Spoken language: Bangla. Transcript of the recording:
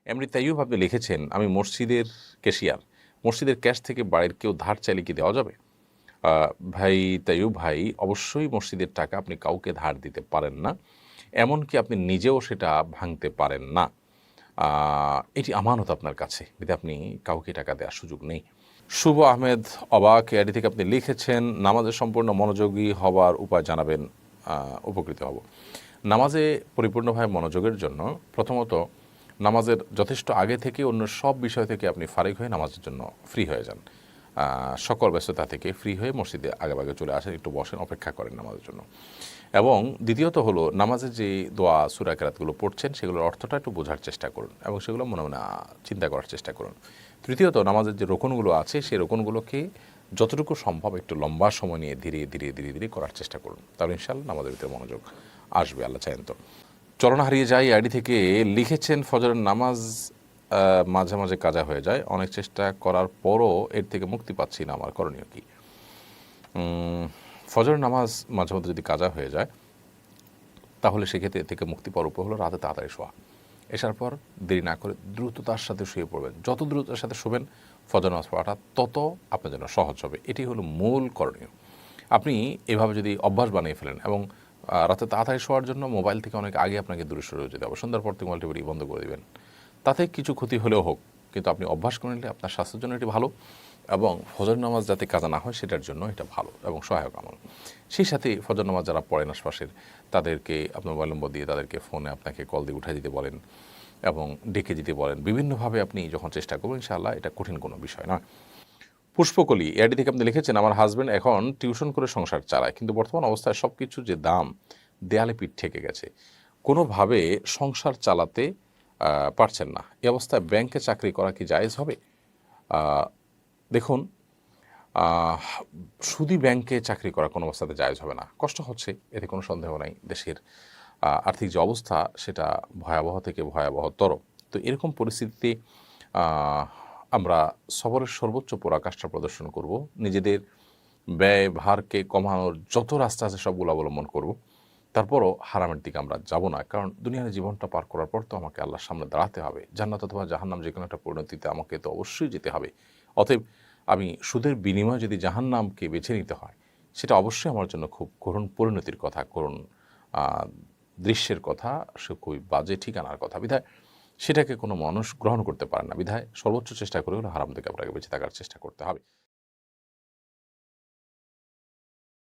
এমনি তাইয়ুব আপনি লিখেছেন, আমি মসজিদের ক্যাশিয়ার, মসজিদের ক্যাশ থেকে বাড়ির কেউ ধার চাইলে কি দেওয়া যাবে? ভাই তাইয়ুব ভাই, অবশ্যই মসজিদের টাকা আপনি কাউকে ধার দিতে পারেন না, এমনকি আপনি নিজেও সেটা ভাঙতে পারেন না। এটি আমানত আপনার কাছে, বিধে আপনি কাউকে টাকা দেওয়ার সুযোগ নেই। শুভ আহমেদ অবাক এডি থেকে আপনি লিখেছেন, নামাজে সম্পূর্ণ মনোযোগী হওয়ার উপায় জানাবেন, উপকৃত হব। নামাজে পরিপূর্ণভাবে মনোযোগের জন্য প্রথমত নামাজের যথেষ্ট আগে থেকে অন্য সব বিষয় থেকে আপনি ফারিগ হয়ে নামাজের জন্য ফ্রি হয়ে যান। সকল ব্যস্ততা থেকে ফ্রি হয়ে মসজিদে আগেভাগে চলে আসেন, একটু বসেন, অপেক্ষা করেন নামাজের জন্য। এবং দ্বিতীয়ত হলো, নামাজের যে দোয়া সূরা কেরাতগুলো পড়ছেন সেগুলোর অর্থটা একটু বোঝার চেষ্টা করুন এবং সেগুলো মনে মনে চিন্তা করার চেষ্টা করুন। তৃতীয়ত, নামাজের যে রোকনগুলো আছে সেই রোকনগুলোকে যতটুকু সম্ভব একটু লম্বা সময় নিয়ে ধীরে ধীরে ধীরে ধীরে করার চেষ্টা করুন, তাহলে ইনশাআল্লাহ নামাজের ভিতরে মনোযোগ আসবে, আল্লাহ চাহেন তো। চলন হারিয়ে যায় আইডি থেকে লিখেছেন, ফজরের নামাজ মাঝে মাঝে কাজা হয়ে যায়, অনেক চেষ্টা করার পরও এর থেকে মুক্তি পাচ্ছি না, আমার করণীয় কি? ফজরের নামাজ মাঝে মধ্যে যদি কাজা হয়ে যায় তাহলে সেক্ষেত্রে এর থেকে মুক্তি পাওয়ার উপায় হলো রাতে তাড়াতাড়ি শোয়া। এসার পর দেরি না করে দ্রুততার সাথে শুয়ে পড়বেন, যত দ্রুততার সাথে শোবেন ফজর নামাজ পড়াটা তত আপনার জন্য সহজ হবে, এটি হলো মূল করণীয়। আপনি এভাবে যদি অভ্যাস বানিয়ে ফেলেন এবং রাতে তাড়াতাড়ি শোয়ার জন্য মোবাইল থেকে অনেক আগে আপনাকে দূরে সরে যেতে হবে, সন্ধ্যার পর থেকে মোবাইল টিভি বন্ধ করে দেবেন, তাতে কিছু ক্ষতি হলেও হোক, কিন্তু আপনি অভ্যাস করে নিলে আপনার স্বাস্থ্যের জন্য এটি ভালো এবং ফজর নামাজ যাতে কাজা না হয় সেটার জন্য এটা ভালো এবং সহায়ক আমল। সেই সাথে ফজর নামাজ যারা পড়েন আশপাশের তাদেরকে আপনার মোবাইল নম্বর দিয়ে তাদেরকে ফোনে আপনাকে কল দিয়ে উঠাই দিতে বলেন এবং ডেকে দিতে বলেন, বিভিন্নভাবে আপনি যখন চেষ্টা করবেন ইনশাআল্লাহ এটা কঠিন কোনো বিষয় নয়। পুষ্পকলি এআডি থেকে আপনি লিখেছেন, আমার হাজব্যান্ড এখন টিউশন করে সংসার চালায়, কিন্তু বর্তমান অবস্থায় সব কিছুর যে দাম দেয়ালে পিঠ ঠেকে গেছে, কোনোভাবে সংসার চালাতে পারছেন না। এই অবস্থায় ব্যাংকে চাকরি করা কি জায়েজ হবে? দেখুন, শুধু ব্যাংকে চাকরি করা কোনো অবস্থাতে জায়েজ হবে না। কষ্ট হচ্ছে, এতে কোনো সন্দেহ নাই। দেশের আর্থিক যে অবস্থা সেটা ভয়াবহ থেকে ভয়াবহতর। তো এরকম পরিস্থিতিতে আমরা সবরের সর্বোচ্চ পরাকাষ্ঠা প্রদর্শন করব, নিজেদের ব্যয় ভারকে কমানোর যত রাস্তা আছে সবগুলো অবলম্বন করব। তারপরও হারামের দিকে আমরা যাব না, কারণ দুনিয়ার জীবনটা পার করার পর তো আমাকে আল্লাহর সামনে দাঁড়াতে হবে। জান্নাত অথবা জাহান্নাম যে কোনো একটা পরিণতিতে আমাকে তো অবশ্যই যেতে হবে। অতএব আমি সুদের বিনিময়ে যদি জাহান্নামকে বেছে নিতে হয়, সেটা অবশ্যই আমার জন্য খুব করুণ পরিণতির কথা, করুণ দৃশ্যের কথা, সে খুবই বাজে ঠিকানার কথা। বিধায় সেটাকে কোনো মানুষ গ্রহণ করতে পারে না। বিধায় সর্বোচ্চ চেষ্টা করে হলে হারাম থেকে আপনাকে বেঁচে থাকার চেষ্টা করতে হবে।